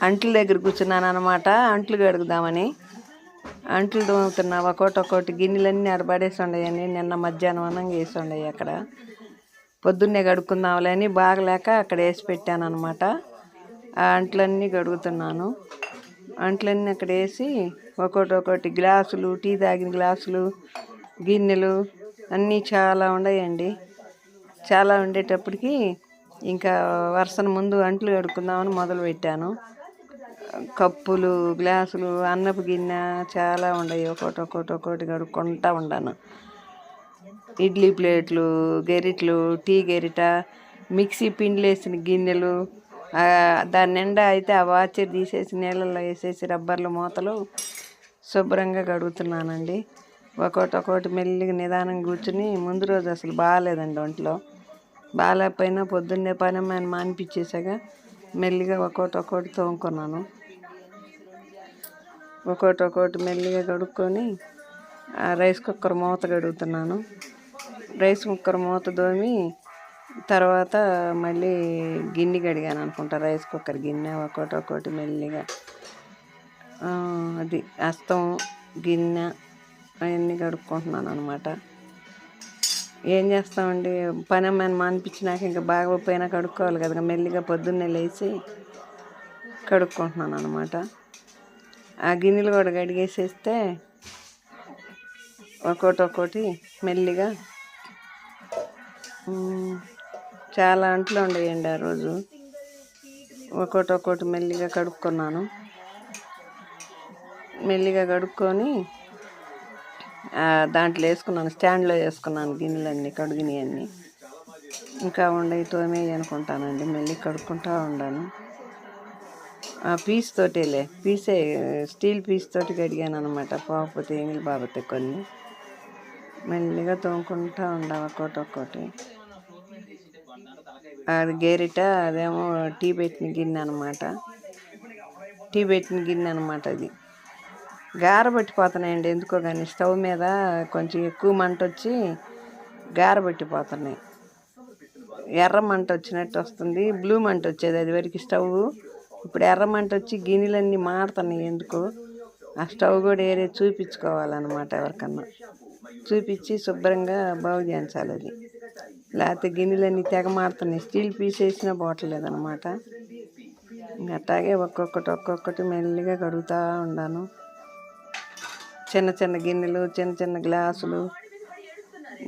అంట్ల దగ్గర కూర్చున్నాను అనమాట. అంట్లు కడుగుదామని అంట్లు తోముతున్నా. ఒక్కోటి గిన్నెలన్నీ ఆడబడేసి ఉండేవని నిన్న మధ్యాహ్నం అన్నంగా వేసి ఉండేవి. అక్కడ పొద్దున్నే కడుక్కుందాంలే అని బాగలేక అక్కడ వేసి పెట్టాను అనమాట. ఆ అంట్లన్నీ కడుగుతున్నాను. అంట్లన్నీ అక్కడ వేసి ఒక్కోటి గ్లాసులు, టీ తాగిన గ్లాసులు, గిన్నెలు అన్నీ చాలా ఉన్నాయండి. చాలా ఉండేటప్పటికి ఇంకా వరుసన ముందు అంట్లు కడుక్కుందామని మొదలు పెట్టాను. కప్పులు, గ్లాసులు, అన్నపు గిన్నె చాలా ఉన్నాయి. ఒక్కోటి కడుక్కుంటా ఉన్నాను. ఇడ్లీ ప్లేట్లు, గెరిట్లు, టీ గెరిట, మిక్సీ పిండిలు వేసిన గిన్నెలు, దాని నిండా అయితే ఆ వాచర్ తీసేసి నీళ్ళల్లో వేసేసి రబ్బర్ల మూతలు శుభ్రంగా కడుగుతున్నానండి. ఒక్కోటి మెల్లిగా నిదానంగా కూర్చుని. ముందు రోజు అసలు బాగాలేదండి, ఒంట్లో బాగాలేకపోయినా పొద్దున్నే పని మానిపించేసాగా మెల్లిగా ఒక్కోటి తోముకున్నాను. ఒక్కోటి మెల్లిగా కడుక్కొని రైస్ కుక్కర్ మూత కడుగుతున్నాను. రైస్ కుక్కర్ మూత తోమి తర్వాత మళ్ళీ గిన్నె కడిగాను అనుకుంటా, రైస్ కుక్కర్ గిన్నె. ఒక్కోటి మెల్లిగా అది అస్తం గిన్నె అవన్నీ కడుక్కుంటున్నాను అనమాట. ఏం చేస్తామండి, పని మానిపించినాక ఇంకా బాగా పోయినా కడుక్కోవాలి కదా. మెల్లిగా పొద్దున్నే లేచి కడుక్కుంటున్నాను అనమాట. ఆ గిన్నెలు కూడా కడిగేసేస్తే ఒక్కోటి మెల్లిగా చాలా అంట్లు ఉండేయండి ఆ రోజు. ఒక్కోటి మెల్లిగా కడుక్కున్నాను. మెల్లిగా కడుక్కొని దాంట్లో వేసుకున్నాను, స్టాండ్లో వేసుకున్నాను గిన్నెలన్నీ, కడిగినవన్నీ. ఇంకా ఉండయి తోమేయి అనుకుంటానండి. మెల్లి కడుక్కుంటూ ఉన్నాను. ఆ పీసే స్టీల్ పీస్ తోటి కడిగాను అనమాట. పోకపోతే ఎంగిలి బాబతే కొన్ని మెల్లిగా తోముకుంటూ ఉండాలి ఒక్కోటి. అది గేరిట, అదేమో టీ పెట్టిన గిన్నె అనమాట. అది గారబట్టిపోతున్నాయండి ఎందుకో కానీ. స్టవ్ మీద కొంచెం ఎక్కువ మంట వచ్చి గారబట్టిపోతున్నాయి. ఎర్ర మంట వచ్చినట్టు వస్తుంది, బ్లూ మంట వచ్చేది అది వరకు స్టవ్. ఇప్పుడు ఎర్ర మంట వచ్చి గిన్నెలన్నీ మాడుతున్నాయి ఎందుకో. ఆ స్టవ్ కూడా ఏరే చూపించుకోవాలన్నమాట. ఎవరికన్నా చూపించి శుభ్రంగా బాగు చేయించాలి అది, లేకపోతే గిన్నెలన్నీ తెగ మాడుతున్నాయి. స్టీల్ పీస్ వేసినా పోవట్లేదన్నమాట. అట్లాగే ఒక్కొక్కటి మెల్లిగా కడుగుతూ ఉన్నాను. చిన్న గిన్నెలు, చిన్న గ్లాసులు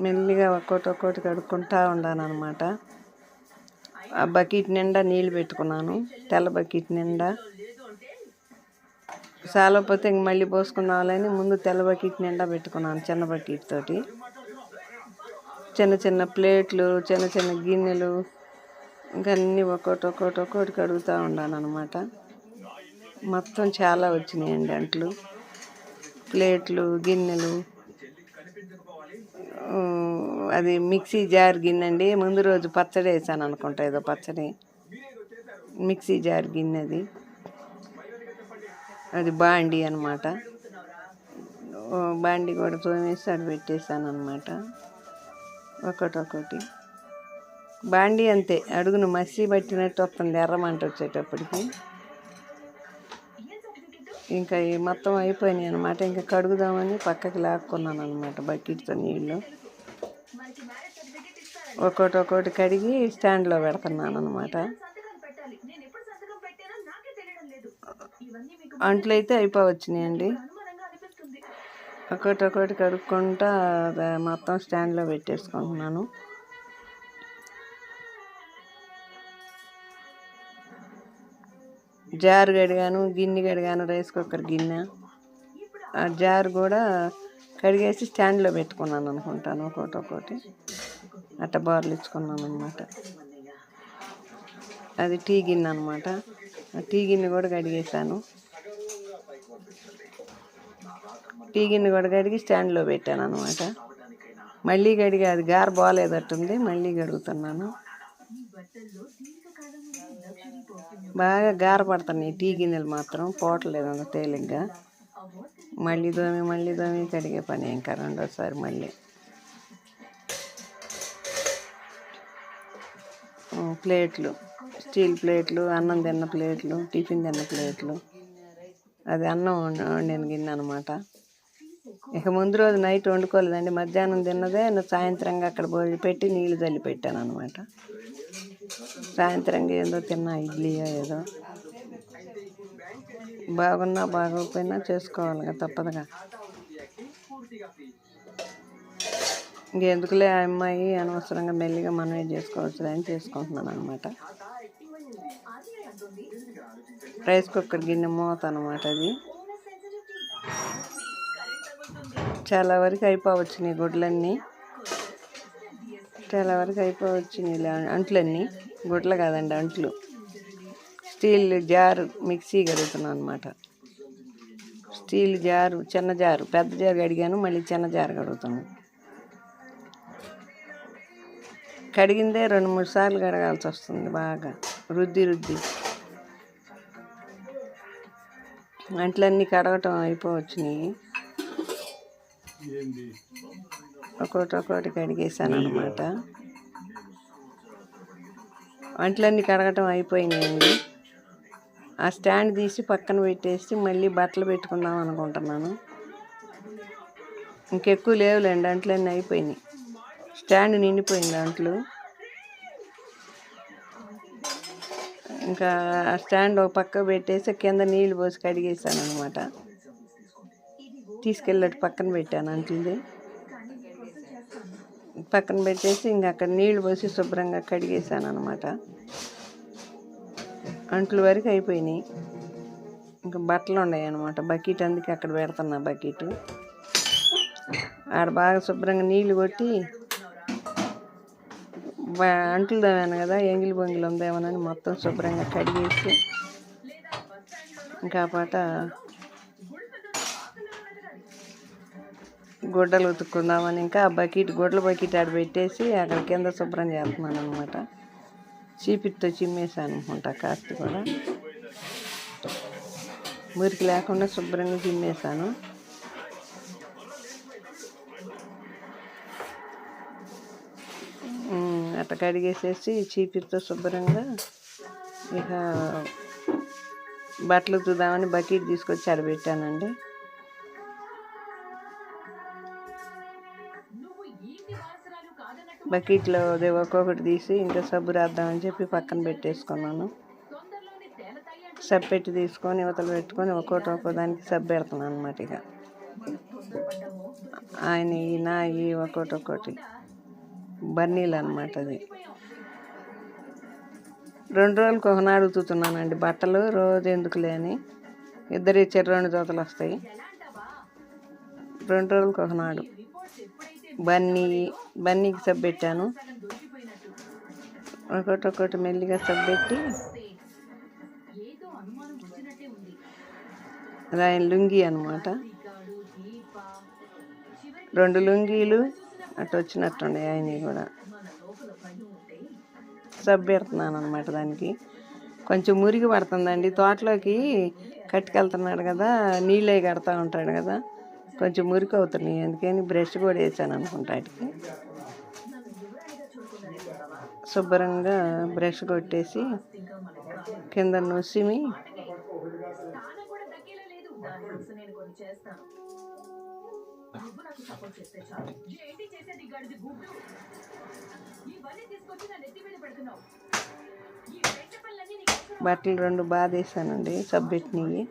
మెల్లిగా ఒక్కోటి కడుక్కుంటూ ఉన్నాను అనమాట. ఆ బకెట్ నిండా నీళ్ళు పెట్టుకున్నాను, తెల్ల బకెట్ నిండా. చాలకపోతే ఇంక మళ్ళీ పోసుకుందామని ముందు తెల్ల బకెట్ నిండా పెట్టుకున్నాను, చిన్న బకెట్ తోటి. చిన్న ప్లేట్లు, చిన్న గిన్నెలు ఇంకా అన్నీ ఒక్కోటి కడుగుతూ ఉన్నాను అనమాట. మొత్తం చాలా వచ్చినాయండి అంట్లు. ప్లేట్లు, గిన్నెలు, అది మిక్సీ జార్ గిన్నె అండి. ముందు రోజు పచ్చడి వేసాను అనుకుంటా, ఏదో పచ్చడి. మిక్సీ జార్ గిన్నె అది బాండి అనమాట. బాండి కూడా తోమేసి అక్కడ పెట్టేశాను అనమాట. ఒక్కోటి బాండి అంతే, అడుగును మసి పట్టినట్టు వస్తుంది ఎర్రమంట వచ్చేటప్పటికి. ఇంకా ఈ మొత్తం అయిపోయినాయి అనమాట. ఇంకా కడుగుదామని పక్కకి లాక్కున్నాను అనమాట బకెట్తో నీళ్ళు. ఒక్కోటి కడిగి స్టాండ్లో పెడుతున్నాను అనమాట. అంట్లు అయితే అయిపోవచ్చినాయండి. ఒక్కోటి కడుక్కుంటా మొత్తం స్టాండ్లో పెట్టేసుకుంటున్నాను. జారు కడిగాను, గిన్నె కడిగాను, రైస్ కుక్కర్ గిన్నె. ఆ జారు కూడా కడిగేసి స్టాండ్లో పెట్టుకున్నాను అనుకుంటాను. ఒక్కోటి అట్ట బార్లు ఇచ్చుకున్నాను అనమాట. అది టీ గిన్నె అనమాట. ఆ టీ గిన్నె కూడా కడిగేసాను. టీ గిన్నె కూడా కడిగి స్టాండ్లో పెట్టాను అనమాట. మళ్ళీ కడిగి అది గార బాగాలేదట్టుంది, మళ్ళీ కడుగుతున్నాను. బాగా గార పడుతున్నాయి టీ గిన్నెలు మాత్రం, పోవట్లేదు అంత తేలిగ్గా. మళ్ళీ దోమి కడిగే పని ఇంకా రెండోసారి మళ్ళీ. ప్లేట్లు, స్టీల్ ప్లేట్లు, అన్నం తిన్న ప్లేట్లు, టిఫిన్ తిన్న ప్లేట్లు. అది అన్నం వండిన గిన్నె అనమాట. ఇక ముందు రోజు నైట్ వండుకోలేదండి, మధ్యాహ్నం తిన్నదే సాయంత్రంగా అక్కడ పెట్టి నీళ్ళు చల్లి పెట్టాను అనమాట. సాయంత్రంగా ఏదో తిన్నా, ఇడ్లీయో ఏదో. బాగున్నా బాగోకపోయినా చేసుకోవాలిగా, తప్పదుగా. ఇంకెందుకులే ఆ అమ్మాయి అనవసరంగా మెల్లిగా మనమే చేసుకోవచ్చు అని చేసుకుంటున్నాను అనమాట. రైస్ కుక్కర్ గిన్నె మూత అనమాట అది. చాలా వరకు అయిపోవచ్చినాయి గుడ్లన్నీ, చాలా వరకు అయిపోవచ్చినాయి అంట్లన్నీ. గుడ్లు కాదండి, అంట్లు. స్టీల్ జారు మిక్సీ కడుగుతున్నాను అనమాట. స్టీల్ జారు, చిన్న జారు, పెద్ద జారు కడిగాను, మళ్ళీ చిన్న జారు కడుగుతాను. కడిగిందే 2-3 సార్లు కడగాల్సి వస్తుంది, బాగా రుద్ది. అంట్లన్నీ కడగటం అయిపోవచ్చినాయి. ఒక్కొక్కటి కడిగేసాను అనమాట. అంట్లన్నీ కడగటం అయిపోయినాయండి. ఆ స్టాండ్ తీసి పక్కన పెట్టేసి మళ్ళీ బట్టలు పెట్టుకుందాం అనుకుంటున్నాను. ఇంకెక్కువ లేవులేండి, అంట్లన్నీ అయిపోయినాయి. స్టాండ్ నిండిపోయింది అంట్లు. ఇంకా ఆ స్టాండ్ ఒక పక్క పెట్టేసి కింద నీళ్ళు పోసి కడిగేసాను అనమాట. తీసుకెళ్ళి పక్కన పెట్టాను అంట్లది. పక్కన పెట్టేసి ఇంక అక్కడ నీళ్ళు పోసి శుభ్రంగా కడిగేసాను అనమాట. అంట్లు వరకు అయిపోయినాయి. ఇంకా బట్టలు ఉన్నాయి అనమాట, బకెట్, అందుకే అక్కడ పెడుతున్నా బకెట్. ఆడ బాగా శుభ్రంగా నీళ్ళు కొట్టి అంట్లు తోమాను కదా, ఎంగిలి బొంగిలు ఉందేమోనని మొత్తం శుభ్రంగా కడిగేసి ఇంకా పాట గుడ్డలు ఉతుక్కుందామని ఇంకా ఆ బకెట్, గుడ్ల బకెట్ ఆడ పెట్టేసి అక్కడ కింద శుభ్రం చేస్తున్నాను అనమాట. చీపితో చిమ్మేసాను అనుకుంటా, కాస్త కూడా మురికి లేకుండా శుభ్రంగా చిమ్మేసాను. అట్లా కడిగేసేసి చీపితో శుభ్రంగా ఇక బట్టలు ఉతుకుదామని బకెట్ తీసుకొచ్చి ఆడబెట్టానండి. బకెట్లో ఒక్కొక్కటి తీసి ఇంకా సబ్బు రాద్దామని చెప్పి పక్కన పెట్టేసుకున్నాను. సబ్బు పెట్టి తీసుకొని ఇవతలు పెట్టుకొని ఒక్కో దానికి సబ్బు పెడుతున్నాను అనమాట. ఇక ఆయన ఈ ఒక్కొక్కటి బన్నీలు అనమాట. అది 2 రోజులకు ఒకనాడు ఉతుకుతున్నానండి బట్టలు, రోజు ఎందుకులే అని. ఇద్దరు ఇచ్చారు, 2 జతలు వస్తాయి. 2 రోజులకు ఒకనాడు బన్నీకి సబ్బు పెట్టాను. ఒక్కొక్కటి మెల్లిగా సబ్బు పెట్టి అది ఆయన లుంగీ అనమాట. 2 లుంగీలు అటు వచ్చినట్టుండే ఆయన కూడా. సబ్బు పెడుతున్నాను అనమాట. దానికి కొంచెం మురికి పడుతుందండి, తోటలోకి కట్టుకెళ్తున్నాడు కదా, నీళ్ళే కడతా ఉంటాడు కదా, కొంచెం మురికి అవుతున్నాయి. అందుకని బ్రష్ కూడా వేసాను అనుకుంటా. వాటికి శుభ్రంగా బ్రష్ కొట్టేసి కింద నుసిమి బట్టలు 2 బాధేసానండి, సబ్బెట్టినవి.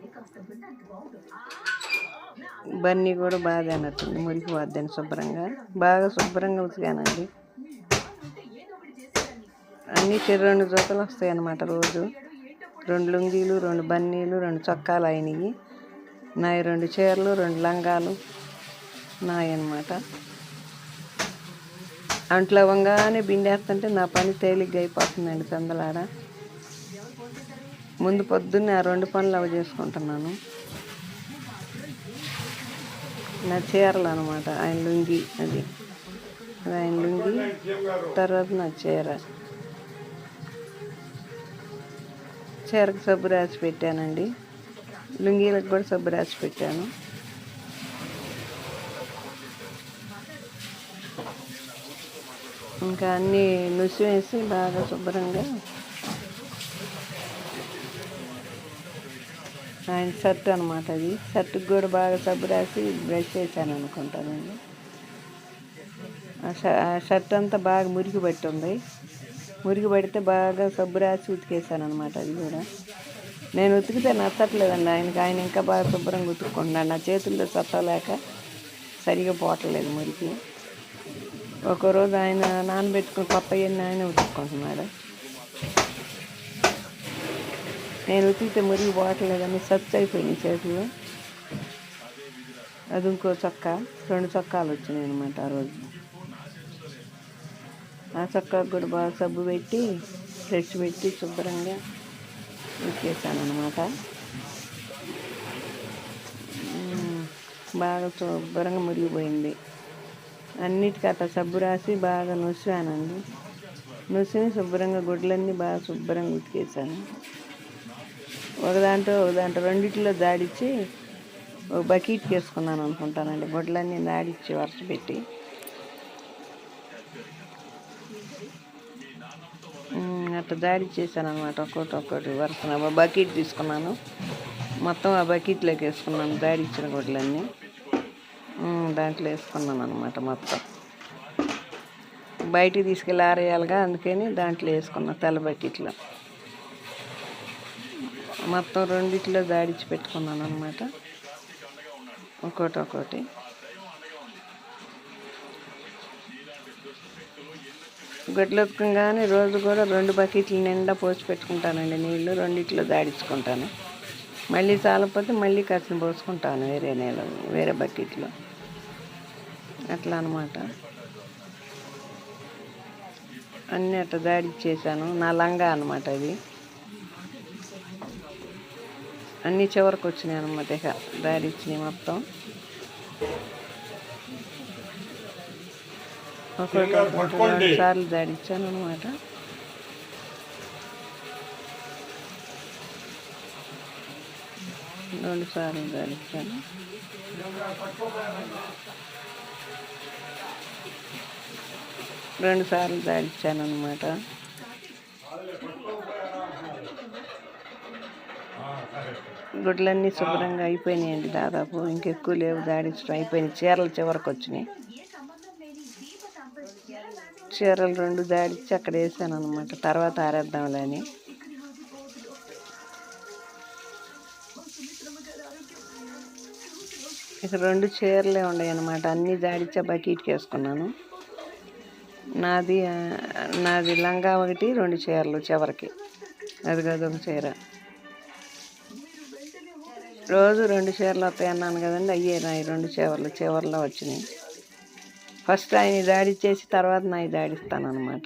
బన్నీ కూడా బాగా అన్నట్టుంది, మురికి బాద్దని శుభ్రంగా ఉతికానండి. అన్నీ 2 జతలు వస్తాయి అన్నమాట రోజు. 2 లుంగీలు, 2 బన్నీలు, 2 చొక్కాలు అయినవి. నాయి 2 చీరలు, 2 లంగాలు నాయన్నమాట. అంట్లో అవ్వగానే బిండేస్తుంటే నా పని తేలిగ్గా అయిపోతుందండి, చందలాడ. ముందు పొద్దున్నే ఆ 2 పనులు అవి చేసుకుంటున్నాను. నా చీరలు అనమాట, ఆయన లుంగి, అది ఆయన లుంగి, తర్వాత నా చీరకు సబ్బు రాసి పెట్టానండి. లుంగీలకు కూడా సబ్బు రాసి పెట్టాను. ఇంకా అన్నీ నుసి వేసి బాగా శుభ్రంగా ఆయన షర్ట్ అనమాట. అది షర్ట్కి కూడా బాగా సబ్బు రాసి బ్రష్ చేశాను అనుకుంటానండి. ఆ షర్ట్ అంతా బాగా మురికి పట్టి ఉంది. మురికి పడితే బాగా సబ్బు రాసి ఉతికేసాను అనమాట. అది కూడా నేను ఉతికితే నచ్చట్లేదండి ఆయన ఇంకా బాగా శుభ్రంగా ఉతుక్కుంటున్నాడు. నా చేతుల్లో చట్టలేక సరిగా పోవట్లేదు మురికి. ఒకరోజు ఆయన నానబెట్టుకుని కొత్తవన్నీ ఆయన ఉతుక్కుంటున్నాడు. నేను ఉతికితే మురికి పోవట్లేదని సచ్చు అయిపోయినాయి చేతులు. అది ఇంకో చొక్కా, 2 చొక్కాలు వచ్చినాయి అనమాట ఆ రోజు. ఆ చొక్కాకు కూడా బాగా సబ్బు పెట్టి బ్రష్ పెట్టి శుభ్రంగా ఉతికేసాను అనమాట. బాగా శుభ్రంగా మురిగిపోయింది. అన్నిటికీ అట్లా సబ్బు రాసి బాగా నుసివానండి. నుసిని శుభ్రంగా గుడ్లన్నీ బాగా శుభ్రంగా ఉతికేసాను. ఒకదాంట్లో రెండిట్లో దాడిచ్చి ఒక బకెట్కి వేసుకున్నాను అనుకుంటానండి. గుడ్లన్నీ దాడిచ్చి వరుస పెట్టి అట్లా దాడిచ్చేసాను అనమాట. ఒక్కొక్కటి వరుసన బకెట్ తీసుకున్నాను. మొత్తం ఆ బకెట్లోకి వేసుకున్నాను దాడిచ్చిన గుడ్లన్నీ. దాంట్లో వేసుకున్నాను అనమాట. మొత్తం బయటికి తీసుకెళ్ళి ఆరేయాలిగా, అందుకని దాంట్లో వేసుకున్నాను తెల్ల బకెట్లో. మొత్తం రెండిట్లో దాడిచ్చి పెట్టుకున్నాను అనమాట. ఒక్కొక్కటి గుడ్లు ఉతకంగానే రోజు కూడా 2 బకెట్ల నిండా పోసి పెట్టుకుంటానండి నీళ్ళు. రెండిట్లో దాడించుకుంటాను. మళ్ళీ చాలకపోతే మళ్ళీ కాసిన పోసుకుంటాను వేరే బకెట్లో. అట్లా అనమాట. అన్నీ అట్లా దాడిచ్చేసాను. నా లంగా అనమాట అది. అన్నీ చివరికి వచ్చినాయి అనమాట. ఇక దాడిచ్చినాయి మొత్తం. ఒక్కొక్క 2 సార్లు దాడిచ్చాను అనమాట. రెండు సార్లు దాడిచ్చాను. అనమాట. గుడ్లన్నీ శుభ్రంగా అయిపోయినాయండి. దాదాపు ఇంకెక్కువ లేవు, దాడించడం అయిపోయినాయి. చీరలు చివరికి వచ్చినాయి. చీరలు 2 దాడిచ్చి అక్కడ వేసాను అనమాట. తర్వాత ఆరేద్దాంలే అని. ఇక 2 చీరలే ఉన్నాయి అనమాట. అన్నీ దాడిచ్చా బకెట్కి వేసుకున్నాను. నాది లంగా ఒకటి, 2 చీరలు చివరికి. అది కాదు ఒక చీర. రోజు 2 చీరలు వస్తాయి అన్నాను కదండి. అయ్యే నాయి 2 చివర్లో వచ్చినాయి. ఫస్ట్ ఆయన దాడిచ్చేసి తర్వాత నాయి దాడిస్తాను అనమాట.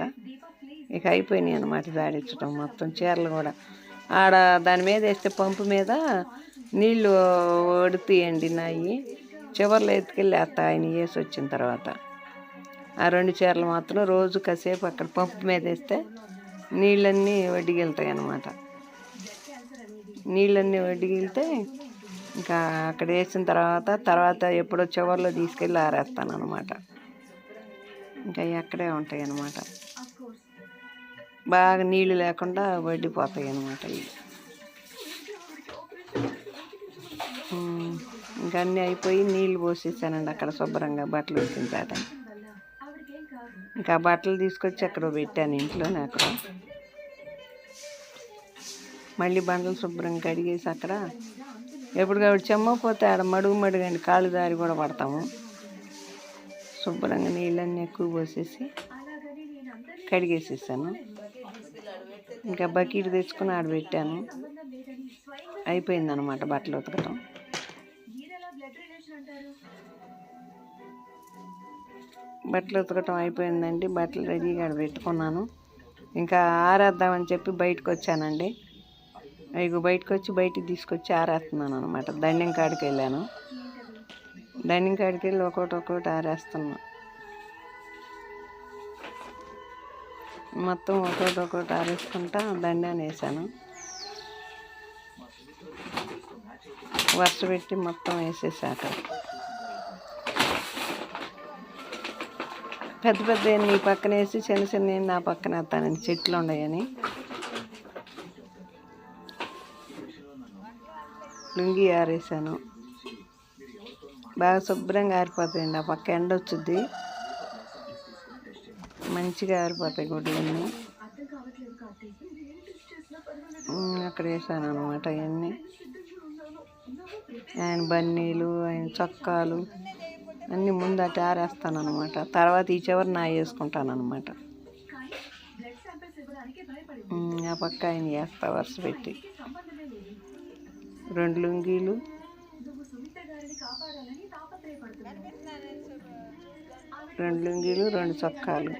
ఇక అయిపోయినాయి అనమాట దాడించడం మొత్తం. చీరలు కూడా దాని మీద వేస్తే పంపు మీద నీళ్ళు వడుతాయండి నాయి. చివర్లో ఎత్తుకెళ్ళి వేస్తా ఆయన వేసి వచ్చిన తర్వాత. ఆ 2 చీరలు మాత్రం రోజు కాసేపు అక్కడ పంపు మీద వేస్తే నీళ్ళన్నీ వడ్డిగిలుతాయి అన్నమాట. నీళ్ళన్నీ వడ్డిగిలితే ఇంకా అక్కడ వేసిన తర్వాత ఎప్పుడో చివర్లో తీసుకెళ్ళి ఆరేస్తాను అనమాట. ఇంకా అక్కడే ఉంటాయి అన్నమాట. బాగా నీళ్ళు లేకుండా వడ్డిపోతాయి అన్నమాట ఇవి. ఇంకా అన్నీ అయిపోయి నీళ్ళు పోసేసానండి అక్కడ శుభ్రంగా బట్టలు ఉతికిన తర్వాత. ఇంకా బట్టలు తీసుకొచ్చి అక్కడ పెట్టాను ఇంట్లోనే. అక్కడ మళ్ళీ బండలు శుభ్రంగా కడిగేసి అక్కడ ఎప్పుడు కాబట్టి చెమ్మకపోతే ఆడ మడుగండి కాళ్ళు దారి కూడా పడతాము. శుభ్రంగా నీళ్ళన్నీ ఎక్కువ పోసేసి కడిగేసేసాను. ఇంకా బకెట్ తెచ్చుకుని ఆడ పెట్టాను. అయిపోయిందనమాట బట్టలు ఉతకటం. అయిపోయిందండి. బట్టలు రెడీగా ఆడ పెట్టుకున్నాను. ఇంకా ఆరేద్దామని చెప్పి బయటకు వచ్చానండి. బయటికి తీసుకొచ్చి ఆరేస్తున్నాను అనమాట. దండం కాడికి వెళ్ళాను. దండం కాడికి వెళ్ళి ఒక్కొక్కటి ఆరేస్తున్నాను. మొత్తం ఒక్కొక్కటి ఆరేసుకుంటా దండాన్ని వేసాను. వరుస పెట్టి మొత్తం వేసేసాక పెద్ద పెద్ద ఈ పక్కన వేసి చిన్న చిన్న నా పక్కన వేస్తానండి, చెట్లు ఉన్నాయని. లుంగి ఆరేసాను, బాగా శుభ్రంగా ఆరిపోతాయండి. ఆ పక్క ఎండ వచ్చుద్ది, మంచిగా ఆరిపోతాయి గుడ్లన్నీ. అక్కడ వేసాను అనమాట అవన్నీ. ఆయన బన్నీలు, ఆయన చొక్కాలు అన్నీ ముందు అటు ఆరేస్తాను అనమాట. తర్వాత ఈ చివరి నా వేసుకుంటాను అనమాట. ఆ పక్క ఆయన వేస్తా వరుస పెట్టి. 2 లుంగీలు, 2 చొక్కాలు.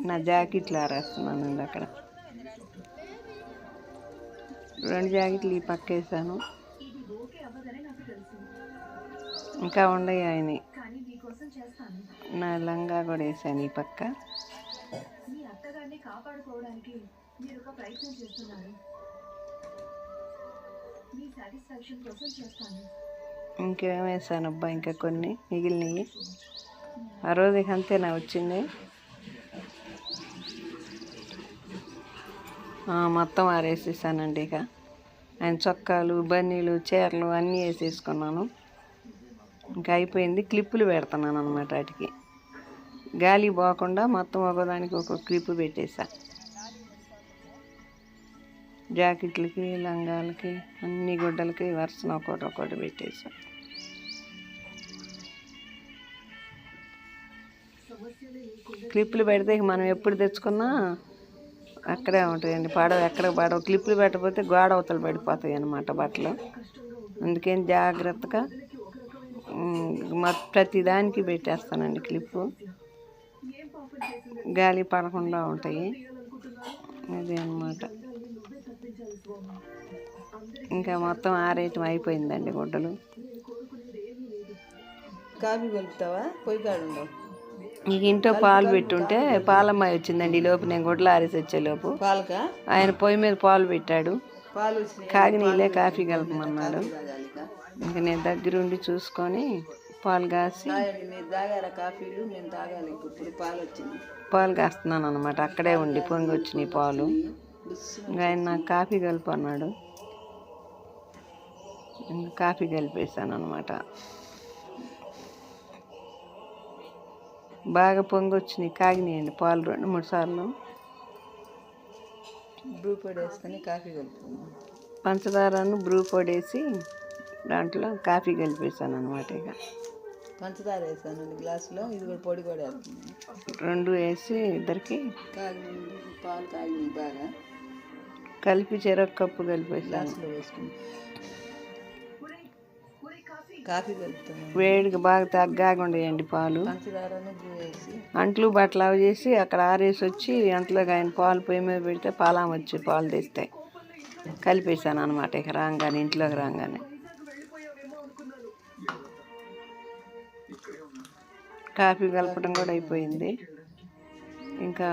నా జాకెట్లు ఆరేస్తున్నానండి అక్కడ. 2 జాకెట్లు ఈ పక్క వేసాను. ఇంకా ఉండయి ఆయన. నా లంగా కూడా వేసాను ఈ పక్క. ఇంకేం వేసాను అబ్బా, ఇంకా కొన్ని మిగిలినవి. ఆ రోజు అంతేనా వచ్చింది. మొత్తం ఆరేసేసానండి. ఇక ఆయన చొక్కాలు, బన్నీలు, చీరలు అన్నీ వేసేసుకున్నాను. ఇంకా అయిపోయింది. క్లిప్పులు పెడుతున్నాను అనమాట. వాటికి గాలి పోకుండా మొత్తం ఒకదానికి ఒక క్లిప్పు పెట్టేసా. జాకెట్లకి, లంగాలకి, అన్ని గుడ్డలకి వరుసన ఒక్కొక్కటి పెట్టేసా. క్లిప్పులు పెడితే మనం ఎప్పుడు తెచ్చుకున్నా అక్కడే ఉంటాయండి, పడవ ఎక్కడ పడవ. క్లిప్పులు పెట్టకపోతే గోడ అవతలు పడిపోతాయి అన్నమాట బట్టలు. అందుకని జాగ్రత్తగా ప్రతి దానికి పెట్టేస్తానండి క్లిప్పు, గాలి పడకుండా ఉంటాయి. అదే అన్నమాట. ఇంకా మొత్తం ఆరేయటం అయిపోయిందండి గుడ్డలు. కాఫీ కలుపుతావా? పొయ్యి కాడ ఉండవు. నీకు ఇంట్లో పాలు పెట్టుంటే పాలమ్మాయి వచ్చిందండి. ఈ లోపు నేను గుడ్డలు ఆరేసి వచ్చేలోపు ఆయన పొయ్యి మీద పాలు పెట్టాడు. కాగినీళ్ళే కాఫీ కలపమన్నాడు. ఇంకా నేను దగ్గరుండి చూసుకొని పాలు కాసి పాలు కాస్తున్నాను అనమాట. అక్కడే ఉండి పొంగి వచ్చినాయి పాలు. ఇంకా ఆయన నాకు కాఫీ కలుపు అన్నాడు. కాఫీ కలిపేసాను అనమాట. బాగా పొంగి వచ్చినాయి, కాగినాయండి పాలు 2-3 సార్లు. బ్రూ పొడి వేసుకొని కాఫీ కలుపుకున్నాను. పంచదారను బ్రూ పొడి వేసి దాంట్లో కాఫీ కలిపేసాను అనమాట. ఇక పంచదార వేసాను గ్లాసులో, ఇది కూడా పొడి కూడా వేస్తున్నాను. 2 వేసి ఇద్దరికి పాలు కాగినాయి బాగా కలిపి చెరొక కప్పు కలిపేసి గ్లాసులో వేసుకుని కాఫీ కలుపుతున్నాను. వేడికి బాగా తగ్గాగా ఉండేయండి పాలు. పంచదారను బ్రూ వేసి అంట్లు బట్టలు అవి చేసి అక్కడ ఆరేసి వచ్చి అంట్లోకి ఆయన పాలు పొయ్యి మీద పెడితే పాలామ వచ్చి పాలు తెస్తే కలిపేసాను అనమాట. ఇక రాగానే ఇంట్లోకి రాగానే కాఫీ కలపడం కూడా అయిపోయింది. ఇంకా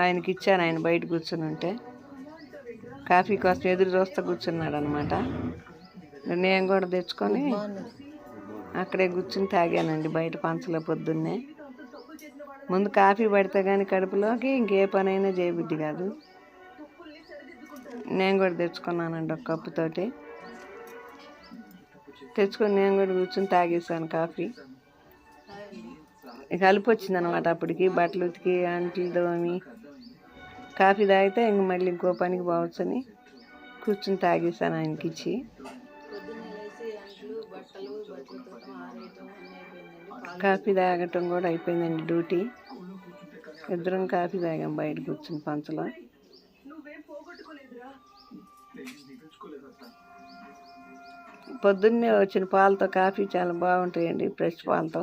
ఆయనకి ఇచ్చాను. ఆయన బయట కూర్చుని ఉంటే కాఫీ కోసం ఎదురు చూస్తూ కూర్చున్నాడు అనమాట. నేను కూడా తెచ్చుకొని అక్కడే కూర్చుని తాగానండి బయట పంచలో పొద్దున్నే. ముందు కాఫీ పడితే కానీ కడుపులోకి ఇంకే పనైనా చేయబుద్ధి కాదు. నేను కూడా తెచ్చుకున్నానండి ఒక కప్పుతోటి. తెచ్చుకొని నేను కూడా కూర్చుని తాగేసాను కాఫీ. ఇక అలుపు వచ్చింది అనమాట. అప్పటికి బట్టలు ఉతికి అంట్లు తోమి కాఫీ తాగితే ఇంక మళ్ళీ ఇంకో పనికి పోవచ్చని కూర్చుని తాగేసాను ఆయనకి ఇచ్చి. కాఫీ తాగటం కూడా అయిపోయిందండి డ్యూటీ. ఇద్దరం కాఫీ తాగాం బయట కూర్చుని పంచలో. పొద్దున్నే వచ్చిన పాలతో కాఫీ చాలా బాగుంటాయండి, ఫ్రెష్ పాలతో.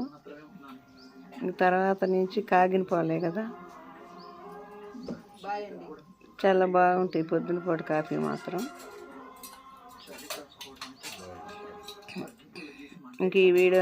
తర్వాత నుంచి కాగిన పాలే కదా, చాలా బాగుంటాయి పొద్దున పూట కాఫీ మాత్రం. ఇంక ఈ వీడియో